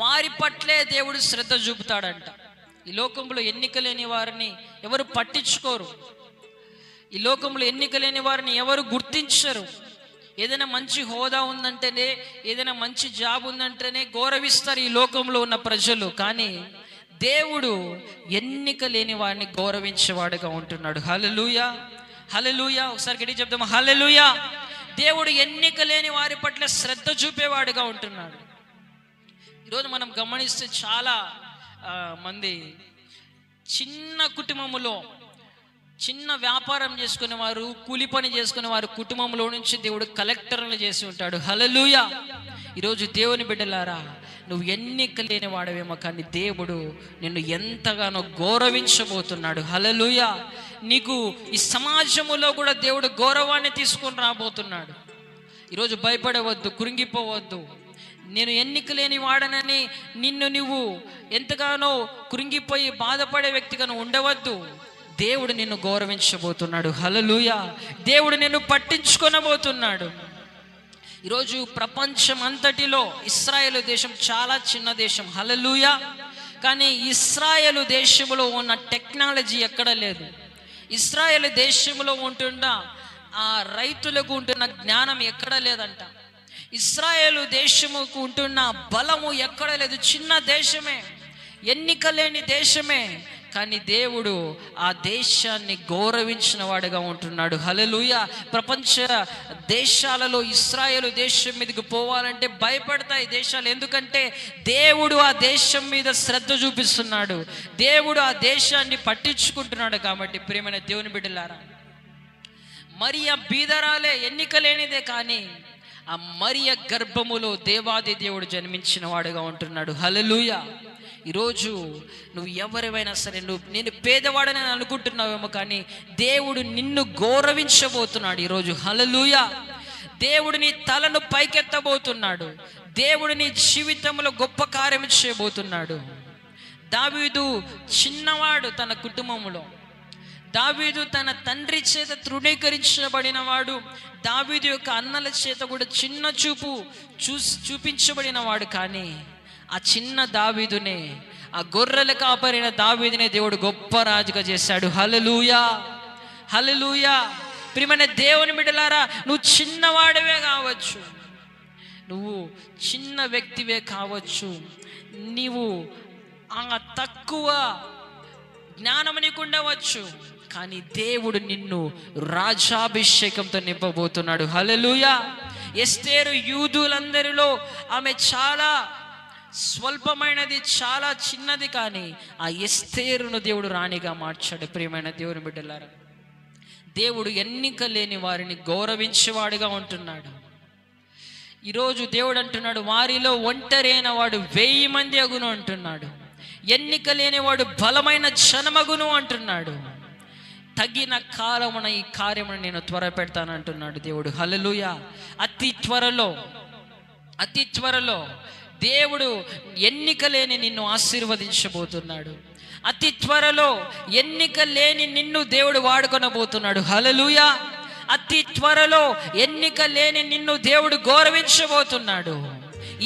వారి పట్లే దేవుడు శ్రద్ధ చూపుతాడంట. ఈ లోకంలో ఎన్నిక లేని వారిని ఎవరు పట్టించుకోరు. ఈ లోకంలో ఎన్నిక లేని వారిని ఎవరు గుర్తించరు. ఏదైనా మంచి హోదా ఉందంటేనే, ఏదైనా మంచి జాబ్ ఉందంటేనే గౌరవిస్తారు ఈ లోకంలో ఉన్న ప్రజలు. కానీ దేవుడు ఎన్నిక లేని వారిని గౌరవించేవాడుగా ఉంటున్నాడు. హల్లెలూయా. హల్లెలూయా. ఒకసారి గట్టిగా చెప్దాం, హల్లెలూయా. దేవుడు ఎన్నిక లేని వారి పట్ల శ్రద్ధ చూపేవాడుగా ఉంటున్నాడు. ఈరోజు మనం గమనిస్తే చాలా మంది చిన్న కుటుంబములో చిన్న వ్యాపారం చేసుకునే వారు, కూలి పని చేసుకునే వారు కుటుంబంలో నుంచి దేవుడు కలెక్టర్లు చేసి ఉంటాడు. హల్లెలూయా. ఈరోజు దేవుని బిడ్డలారా, నువ్వు ఎన్నిక లేని వాడవేమో కానీ దేవుడు నిన్ను ఎంతగానో గౌరవించబోతున్నాడు. హల్లెలూయా. నీకు ఈ సమాజంలో కూడా దేవుడు గౌరవాన్ని తీసుకొని రాబోతున్నాడు. ఈరోజు భయపడవద్దు, కృంగిపోవద్దు. నేను ఎన్నిక లేని వాడనని నువ్వు ఎంతగానో కృంగిపోయి బాధపడే వ్యక్తిగా ఉండవద్దు. దేవుడు నిన్ను గౌరవించబోతున్నాడు. హల్లెలూయా. దేవుడు నిన్ను పట్టించుకొనబోతున్నాడు. ఈరోజు ప్రపంచం అంతటిలో ఇశ్రాయేలు దేశం చాలా చిన్న దేశం. హల్లెలూయా. కానీ ఇశ్రాయేలు దేశంలో ఉన్న టెక్నాలజీ ఎక్కడ లేదు. ఇశ్రాయేలు దేశంలో ఉంటున్న ఆ రైతులకు ఉంటున్న జ్ఞానం ఎక్కడ లేదంట. ఇశ్రాయేలు దేశముకు ఉంటున్న బలము ఎక్కడ లేదు. చిన్న దేశమే, ఎన్నిక లేని దేశమే, కానీ దేవుడు ఆ దేశాన్ని గౌరవించిన వాడుగా ఉంటున్నాడు. హల్లెలూయా. ప్రపంచ దేశాలలో ఇశ్రాయేలు దేశం మీదకి పోవాలంటే భయపడతాయి దేశాలు. ఎందుకంటే దేవుడు ఆ దేశం మీద శ్రద్ధ చూపిస్తున్నాడు. దేవుడు ఆ దేశాన్ని పట్టించుకుంటున్నాడు. కాబట్టి ప్రియమైన దేవుని బిడ్డలారా, మరియ బీదరాలే, ఎన్నిక లేనిదే, కానీ ఆ మరియ గర్భములో దేవాది దేవుడు జన్మించిన వాడుగా ఉంటున్నాడు. హల్లెలూయా. ఈరోజు నువ్వు ఎవరివైనా సరే, నేను పేదవాడని అనుకుంటున్నావేమో, కానీ దేవుడు నిన్ను గౌరవించబోతున్నాడు ఈరోజు. హల్లెలూయా. దేవుడు నీ తలను పైకెత్తబోతున్నాడు. దేవుడు నీ జీవితంలో గొప్ప కార్యం చేయబోతున్నాడు. దావీదు చిన్నవాడు తన కుటుంబంలో. దావీదు తన తండ్రి చేత తృణీకరించబడిన వాడు. దావీదు యొక్క అన్నల చేత కూడా చిన్న చూపు చూపించబడిన వాడు. కానీ ఆ చిన్న దావీదునే, ఆ గొర్రెలు కాపరిన దావీదునే దేవుడు గొప్ప రాజుగా చేశాడు. హల్లెలూయా. హల్లెలూయా. ప్రియమైన దేవుని బిడ్డలారా, నువ్వు చిన్నవాడివే కావచ్చు, నువ్వు చిన్న వ్యక్తివే కావచ్చు, నీవు ఆ తక్కువ జ్ఞానం నీకు ఉండవచ్చు, కానీ దేవుడు నిన్ను రాజాభిషేకంతో నింపబోతున్నాడు. హల్లెలూయా. ఎస్తేరు యూదులందరిలో ఆమె చాలా స్వల్పమైనది, చాలా చిన్నది, కానీ ఆ ఎస్తేరును దేవుడు రాణిగా మార్చాడు. ప్రియమైన దేవుని బిడ్డలారా, దేవుడు ఎన్నిక లేని వారిని గౌరవించేవాడుగా ఉంటున్నాడు. ఈరోజు దేవుడు అంటున్నాడు, వారిలో ఒంటరి అయిన వాడు 1000 మంది అగును అంటున్నాడు. ఎన్నిక లేనివాడు బలమైన జనమగును అంటున్నాడు. తగిన కాలమున ఈ కార్యమును నేను త్వర పెడతాను అంటున్నాడు దేవుడు. హల్లెలూయా. అతి త్వరలో దేవుడు ఎన్నిక లేని నిన్ను ఆశీర్వదించబోతున్నాడు. అతి త్వరలో ఎన్నిక లేని నిన్ను దేవుడు వాడుకొనబోతున్నాడు. హల్లెలూయా. అతి త్వరలో ఎన్నిక లేని నిన్ను దేవుడు గౌరవించబోతున్నాడు.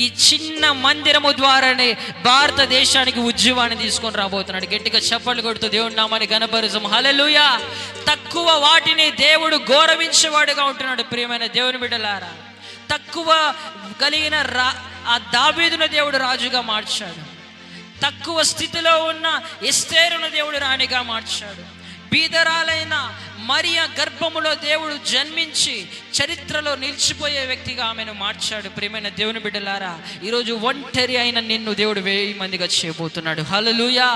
ఈ చిన్న మందిరము ద్వారానే భారతదేశానికి ఉద్యమాన్ని తీసుకొని రాబోతున్నాడు. గట్టిగా చప్పట్లు కొడుతూ దేవుడి నామాన్ని ఘనపరుస్తాం. హల్లెలూయా. తక్కువ వాటిని దేవుడు గౌరవించేవాడుగా ఉంటున్నాడు. ప్రియమైన దేవుని బిడ్డలారా, తక్కువ కలిగిన ఆ దావీదును దేవుడు రాజుగా మార్చాడు. తక్కువ స్థితిలో ఉన్న ఎస్తేరును దేవుడు రాణిగా మార్చాడు. బీదరాలైన మరియ గర్భములో దేవుడు జన్మించి చరిత్రలో నిలిచిపోయే వ్యక్తిగా ఆమెను మార్చాడు. ప్రియమైన దేవుని బిడ్డలారా, ఈరోజు ఒంటరి అయిన నిన్ను దేవుడు 1000 మందిగా చేయబోతున్నాడు. హల్లెలూయా.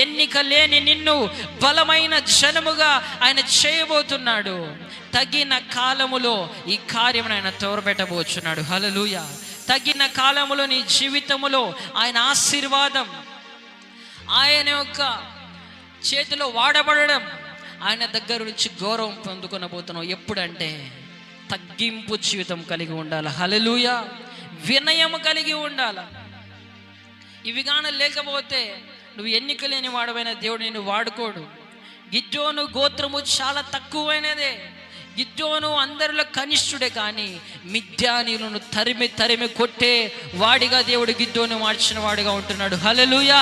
ఎన్నిక లేని నిన్ను బలమైన జనముగా ఆయన చేయబోతున్నాడు. తగిన కాలములో ఈ కార్యమును ఆయన తోరబెట్టబోతున్నాడు. హల్లెలూయా. తగిన కాలములో నీ జీవితములో ఆయన ఆశీర్వాదం, ఆయన యొక్క చేతిలో వాడబడడం, ఆయన దగ్గర నుంచి గౌరవం పొందుకొనబోతున్నావు. ఎప్పుడంటే తగ్గింపు జీవితం కలిగి ఉండాలి. హల్లెలూయా. వినయము కలిగి ఉండాలి. ఇవి కానీ లేకపోతే నువ్వు ఎన్నిక లేని వాడవైన దేవుడు నిన్ను వాడుకోడు. గిద్యోను గోత్రము చాలా తక్కువైనదే. గిద్యోను అందరిలో కనిష్ఠుడే, కానీ మిద్యానీయులను తరిమి కొట్టే వాడిగా దేవుడు గిద్యోను మార్చిన వాడిగా ఉంటున్నాడు. హల్లెలూయా.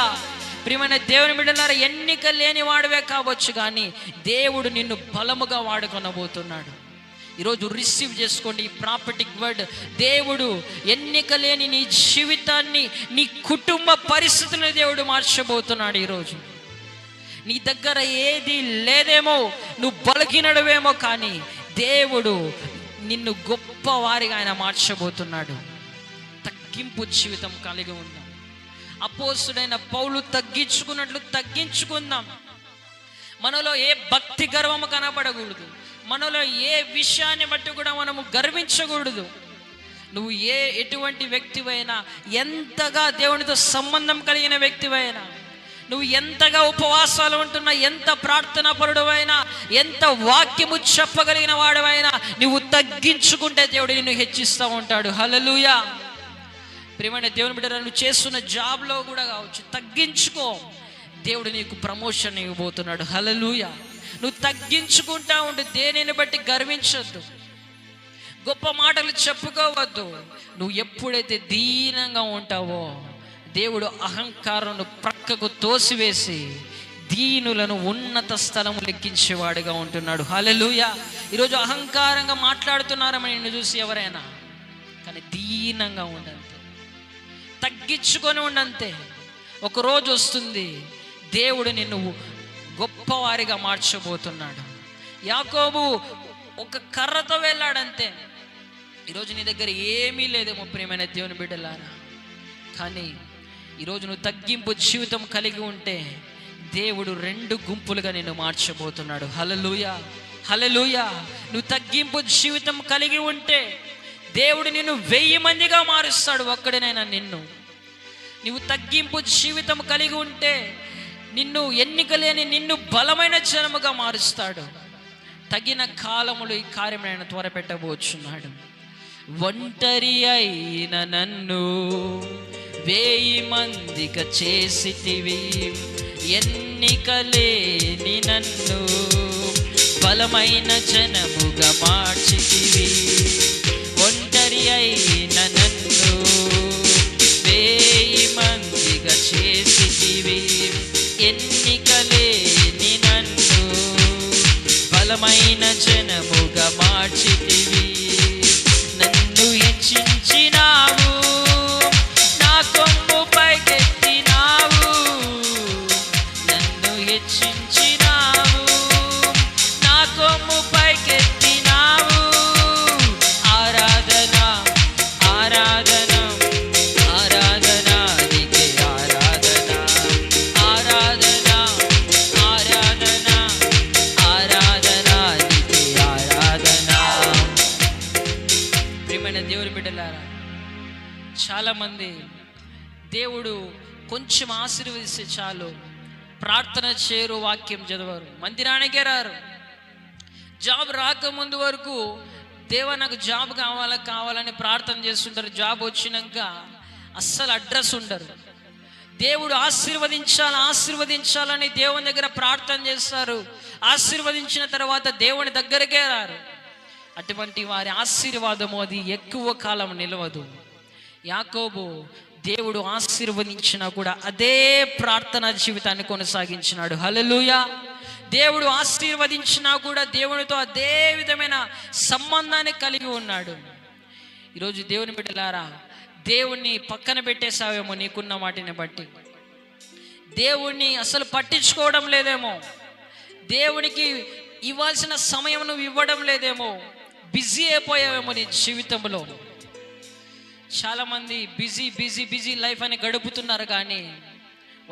ప్రియమైన దేవుని బిడ్డలారా, ఎన్నిక లేని వాడివే కావచ్చు, కానీ దేవుడు నిన్ను బలముగా వాడుకొనబోతున్నాడు. ఈరోజు రిసీవ్ చేసుకోండి ఈ ప్రాపర్టిక్ వర్డ్. దేవుడు ఎన్నిక లేని నీ జీవితాన్ని, నీ కుటుంబ పరిస్థితులను దేవుడు మార్చబోతున్నాడు. ఈరోజు నీ దగ్గర ఏది లేదేమో, నువ్వు బలహీనుడవేమో, కానీ దేవుడు నిన్ను గొప్ప వారిగా ఆయన మార్చబోతున్నాడు. తగ్గింపు జీవితం కలిగి ఉందాం. అపోస్తుడైన పౌలు తగ్గించుకున్నట్లు తగ్గించుకుందాం. మనలో ఏ భక్తి గర్వము కనపడకూడదు. మనలో ఏ విషయాన్ని బట్టి కూడా మనము గర్వించకూడదు. నువ్వు ఎటువంటి వ్యక్తివైనా, ఎంతగా దేవునితో సంబంధం కలిగిన వ్యక్తివైనా, నువ్వు ఎంతగా ఉపవాసాలు ఉంటున్నా, ఎంత ప్రార్థనా పరుడవైనా, ఎంత వాక్యము చెప్పగలిగిన వాడవైనా, నువ్వు తగ్గించుకుంటే దేవుడు నిన్ను హెచ్చిస్తూ ఉంటాడు. హల్లెలూయా. ప్రియమైన దేవుని బిడ్డ, నువ్వు చేస్తున్న జాబ్లో కూడా కావచ్చు, తగ్గించుకో. దేవుడు నీకు ప్రమోషన్ ఇవ్వబోతున్నాడు. హల్లెలూయా. నువ్వు తగ్గించుకుంటా ఉండు. దేనిని బట్టి గర్వించొద్దు, గొప్ప మాటలు చెప్పుకోవద్దు. నువ్వు ఎప్పుడైతే దీనంగా ఉంటావో దేవుడు అహంకారం ప్రక్కకు తోసివేసి దీనులను ఉన్నత స్థలము లెక్కించేవాడుగా ఉంటున్నాడు. హల్లెలూయా. ఈరోజు అహంకారంగా మాట్లాడుతున్నారని నిన్ను చూసి ఎవరైనా, కానీ దీనంగా ఉండంతే, తగ్గించుకొని ఉండంతే. ఒకరోజు వస్తుంది, దేవుడు నిన్ను గొప్పవారిగా మార్చబోతున్నాడు. యాకోబు ఒక కర్రతో వెళ్ళాడంతే. ఈరోజు నీ దగ్గర ఏమీ లేదేమో ప్రియమైన దేవుని బిడ్డలారా, కానీ ఈరోజు నువ్వు తగ్గింపు జీవితం కలిగి ఉంటే దేవుడు 2 గుంపులుగా నిన్ను మార్చబోతున్నాడు. హల్లెలూయా, హల్లెలూయా. నువ్వు తగ్గింపు జీవితం కలిగి ఉంటే దేవుడు నిన్ను 1000 మందిగా మారుస్తాడు. ఒక్కడినైనా నిన్ను. నువ్వు తగ్గింపు జీవితం కలిగి ఉంటే నిన్ను ఎన్నిక లేని నిన్ను బలమైన జనముగా మారుస్తాడు. తగిన కాలములు ఈ కార్యం ఆయన త్వరపెట్టబోచున్నాడు. ఒంటరి అయిన నన్ను 1000 మందిగా చేసితివి, ఎన్నిక లేని నన్ను బలమైన జనముగా మార్చితివి. ఒంటరి అయిన నన్ను 1000 మందిగా చేసితివి, ఎన్నిక లేని నన్ను బలమైన జనముగా మార్చితివి. నన్ను హెచ్చించినావు, నా కొమ్ము పైకెత్తినావు. నన్ను హెచ్చించినావు, నా కొమ్ము పైకెత్తినావు. ఆరాధన, ఆరాధన, ఆరాధన నీకే ఆరాధన. ఆరాధన, ఆరాధన, ఆరాధన నీకే ఆరాధన. ప్రియమైన దేవుని బిడ్డలారా, చాలామంది దేవుడు కొంచెం ఆశీర్వదిస్తే చాలు ప్రార్థన చేయరు, వాక్యం చదవరు, మందిరానికే రారు. జాబ్ రాకముందు వరకు దేవా నాకు జాబ్ కావాలని ప్రార్థన చేస్తుంటారు. జాబ్ వచ్చినాక అస్సలు అడ్రస్ ఉండరు. దేవుడు ఆశీర్వదించాలని దేవుని దగ్గర ప్రార్థన చేస్తారు. ఆశీర్వదించిన తర్వాత దేవుని దగ్గరకే రారు. అటువంటి వారి ఆశీర్వాదము అది ఎక్కువ కాలం నిలవదు. యాకోబు దేవుడు ఆశీర్వదించినా కూడా అదే ప్రార్థనా జీవితాన్ని కొనసాగించినాడు. హల్లెలూయా. దేవుడు ఆశీర్వదించినా కూడా దేవునితో అదే విధమైన సంబంధాన్ని కలిగి ఉన్నాడు. ఈరోజు దేవుని బిడ్డలారా, దేవుణ్ణి పక్కన పెట్టేసావేమో నీకున్న వాటిని బట్టి. దేవుణ్ణి అసలు పట్టించుకోవడం లేదేమో, దేవునికి ఇవ్వాల్సిన సమయం నువ్వు ఇవ్వడం లేదేమో, బిజీ అయిపోయావేమో నీ జీవితంలో. చాలామంది బిజీ లైఫ్ అని గడుపుతున్నారు, కానీ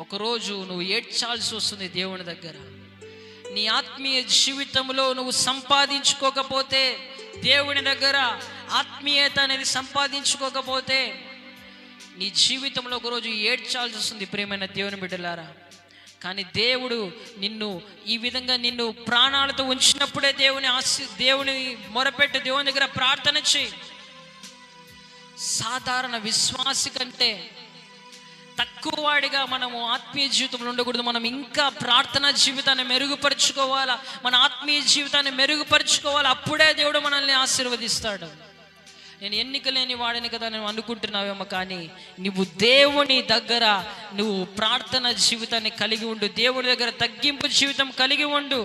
ఒకరోజు నువ్వు ఏడ్చాల్సి వస్తుంది దేవుని దగ్గర. నీ ఆత్మీయ జీవితంలో నువ్వు సంపాదించుకోకపోతే, దేవుని దగ్గర ఆత్మీయత అనేది సంపాదించుకోకపోతే నీ జీవితంలో ఒకరోజు ఏడ్చాల్సి వస్తుంది ప్రియమైన దేవుని బిడ్డలారా. కానీ దేవుడు నిన్ను ఈ విధంగా నిన్ను ప్రాణాలతో ఉంచినప్పుడే దేవుని మొరపెట్టి దేవుని దగ్గర ప్రార్థన చేయి. సాధారణ విశ్వాసి కంటే తక్కువ వాడిగా మనము ఆత్మీయ జీవితంలో ఉండకూడదు. మనం ఇంకా ప్రార్థనా జీవితాన్ని మెరుగుపరుచుకోవాలా, మన ఆత్మీయ జీవితాన్ని మెరుగుపరుచుకోవాలి. అప్పుడే దేవుడు మనల్ని ఆశీర్వదిస్తాడు. నేను ఎన్నిక లేని వాడిని కదా నువ్వు అనుకుంటున్నావేమో, కానీ నువ్వు దేవుని దగ్గర నువ్వు ప్రార్థన జీవితాన్ని కలిగి ఉండు, దేవుడి దగ్గర తగ్గింపు జీవితం కలిగి ఉండు.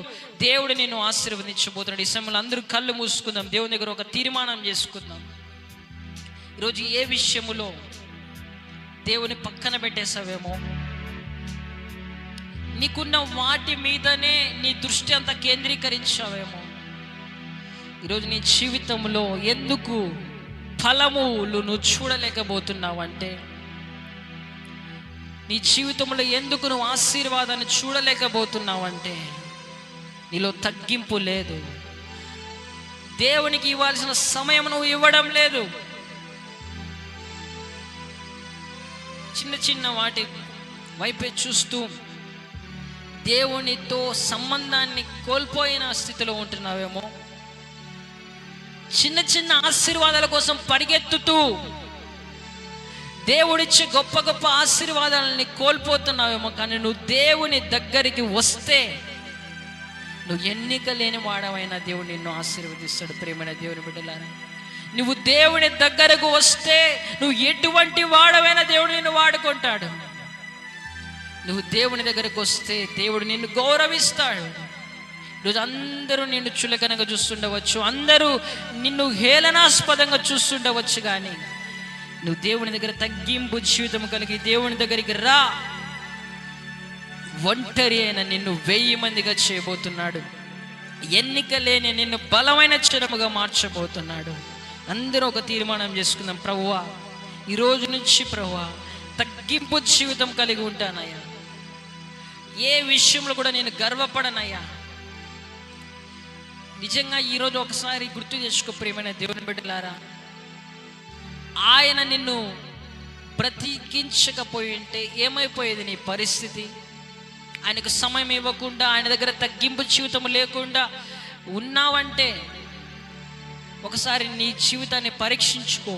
దేవుడు నిన్ను ఆశీర్వదించబోతున్నాడు. ఈ సమయంలో అందరూ కళ్ళు మూసుకుందాం, దేవుని దగ్గర ఒక తీర్మానం చేసుకుందాం. ఈరోజు ఏ విషయములో దేవుని పక్కన పెట్టేసావేమో, నీకున్న వాటి మీదనే నీ దృష్టి అంతా కేంద్రీకరించావేమో, ఈరోజు నీ జీవితంలో ఎందుకు ఫలములు నువ్వు చూడలేకపోతున్నావంటే, నీ జీవితంలో ఎందుకు నువ్వు ఆశీర్వాదాన్ని చూడలేకపోతున్నావంటే నీలో తగ్గింపు లేదు. దేవునికి ఇవ్వాల్సిన సమయం నువ్వు ఇవ్వడం లేదు. చిన్న చిన్న వాటి వైపే చూస్తూ దేవునితో సంబంధాన్ని కోల్పోయిన స్థితిలో ఉంటున్నావేమో. చిన్న చిన్న ఆశీర్వాదాల కోసం పరిగెత్తుతూ దేవుడిచ్చే గొప్ప గొప్ప ఆశీర్వాదాలని కోల్పోతున్నావేమో. కానీ నువ్వు దేవుని దగ్గరికి వస్తే నువ్వు ఎన్నిక లేని వాడవైనా దేవుడు నిన్ను ఆశీర్వదిస్తాడు. ప్రేమైన దేవుని బిడ్డలారా, నువ్వు దేవుని దగ్గరకు వస్తే నువ్వు ఎటువంటి వాడవైనా దేవుడు నిన్ను వాడుకుంటాడు. నువ్వు దేవుని దగ్గరకు వస్తే దేవుడు నిన్ను గౌరవిస్తాడు. ఈరోజు అందరూ నిన్ను చులకనగా చూస్తుండవచ్చు, అందరూ నిన్ను హేళనాస్పదంగా చూస్తుండవచ్చు, కానీ నువ్వు దేవుని దగ్గర తగ్గింపు జీవితం కలిగి దేవుని దగ్గరికి రా. ఒంటరి అయిన నిన్ను 1000 మందిగా చేయబోతున్నాడు. ఎన్నిక లేని నిన్ను బలమైన చిరముగా మార్చబోతున్నాడు. అందరూ ఒక తీర్మానం చేసుకుందాం, ప్రభువా ఈరోజు నుంచి ప్రభువా తగ్గింపు జీవితం కలిగి ఉంటానయ్యా. ఏ విషయంలో కూడా నేను గర్వపడనయ్యా. నిజంగా ఈరోజు ఒకసారి గుర్తు చేసుకో ప్రియమైన దేవుని బిడ్డలారా, ఆయన నిన్ను బ్రతికించకపోయి ఉంటే ఏమైపోయేది నీ పరిస్థితి? ఆయనకు సమయం ఇవ్వకుండా, ఆయన దగ్గర తగ్గింపు జీవితం లేకుండా ఉన్నావంటే ఒకసారి నీ జీవితాన్ని పరీక్షించుకో.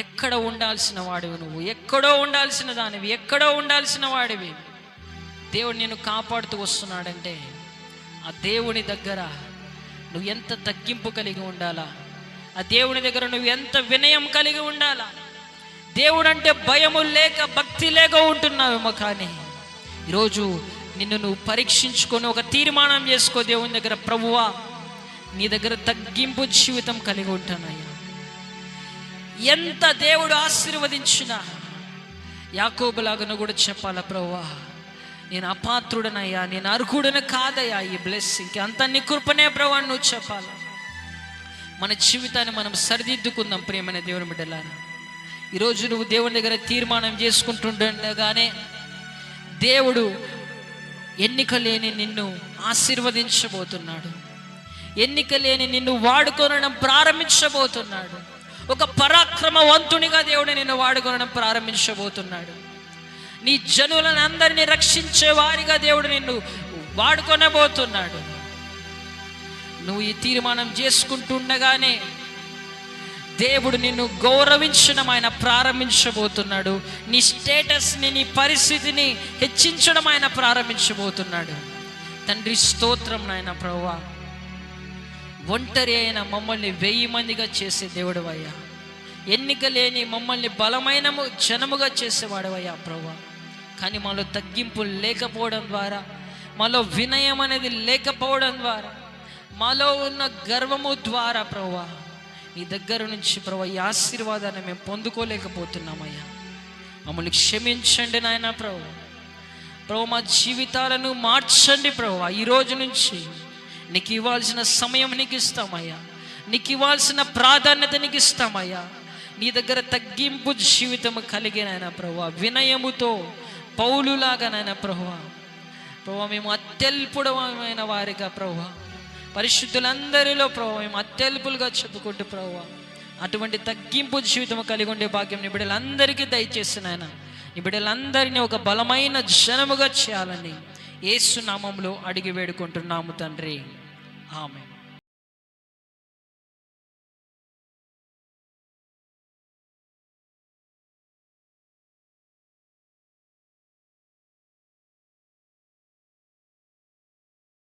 ఎక్కడ ఉండాల్సిన వాడివి నువ్వు, ఎక్కడో ఉండాల్సిన దానివి, ఎక్కడో ఉండాల్సిన వాడివి. దేవుడు నిన్ను కాపాడుతూ వస్తున్నాడంటే ఆ దేవుని దగ్గర నువ్వు ఎంత తగ్గింపు కలిగి ఉండాలా, ఆ దేవుని దగ్గర నువ్వు ఎంత వినయం కలిగి ఉండాలా. దేవుడు అంటే భయము లేక భక్తి లేక ఉంటున్నావేమో, కానీ ఈరోజు నిన్ను నువ్వు పరీక్షించుకొని ఒక తీర్మానం చేసుకో దేవుని దగ్గర, ప్రభువా నీ దగ్గర తగ్గింపు జీవితం కలిగి ఉంటానయ్యా. ఎంత దేవుడు ఆశీర్వదించినా యాకోబులాగా కూడా చెప్పాలా, ప్రభువా నేను అపాత్రుడనయ్యా, నేను అర్హుడని కాదయ్యా ఈ బ్లెస్సింగ్కి, అంత నీ కృపనే ప్రభువా నువ్వు చెప్పాలా. మన జీవితాన్ని మనం సరిదిద్దుకుందాం ప్రియమైన దేవుని బిడ్డలారా. ఈరోజు నువ్వు దేవుని దగ్గర తీర్మానం చేసుకుంటుండగానే దేవుడు ఎన్నిక లేని నిన్ను ఆశీర్వదించబోతున్నాడు. ఎన్నిక లేని నిన్ను వాడుకొనడం ప్రారంభించబోతున్నాడు. ఒక పరాక్రమవంతునిగా దేవుడు నిన్ను వాడుకొనడం ప్రారంభించబోతున్నాడు. నీ జనులను అందరినీ రక్షించే వారిగా దేవుడు నిన్ను వాడుకొనబోతున్నాడు. నువ్వు ఈ తీర్మానం చేసుకుంటుండగానే దేవుడు నిన్ను గౌరవించడం ఆయన ప్రారంభించబోతున్నాడు. నీ స్టేటస్ని, నీ పరిస్థితిని హెచ్చించడం ఆయన ప్రారంభించబోతున్నాడు. తండ్రి స్తోత్రం నాయన ప్రభువా. ఒంటరి అయిన మమ్మల్ని 1000 మందిగా చేసే దేవుడు అయ్యా. ఎన్నిక లేని మమ్మల్ని బలమైన జనముగా చేసేవాడవయ్యా ప్రభువా. కానీ మాలో తగ్గింపు లేకపోవడం ద్వారా, మాలో వినయం అనేది లేకపోవడం ద్వారా, మాలో ఉన్న గర్వము ద్వారా ప్రభువా నీ దగ్గర నుంచి ప్రభువా ఈ ఆశీర్వాదాన్ని మేము పొందుకోలేకపోతున్నామయ్యా. మమ్మల్ని క్షమించండి నాయన ప్రభు. మా జీవితాలను మార్చండి ప్రభువా. ఈరోజు నుంచి నీకు ఇవ్వాల్సిన సమయం నీకు ఇస్తామయ్యా, నీకు ఇవ్వాల్సిన ప్రాధాన్యత నీకు ఇస్తామయ్యా. నీ దగ్గర తగ్గింపు జీవితం కలిగినైనా ప్రభువా, వినయముతో పౌలులాగానైనా ప్రభువా మేము అత్యల్పుడమైన వారిగా ప్రభువా, పరిశుద్ధులందరిలో ప్రభువా మేము అత్యల్పులుగా చెప్పుకుంటూ ప్రభువా అటువంటి తగ్గింపు జీవితం కలిగి ఉండే భాగ్యం నీ బిడ్డలందరికీ దయచేసి నాయన. నీ బిడ్డలందరినీ ఒక బలమైన జనముగా చేయాలని యేసు నామములో అడిగి వేడుకుంటున్నాము తండ్రి. ఆమేన్.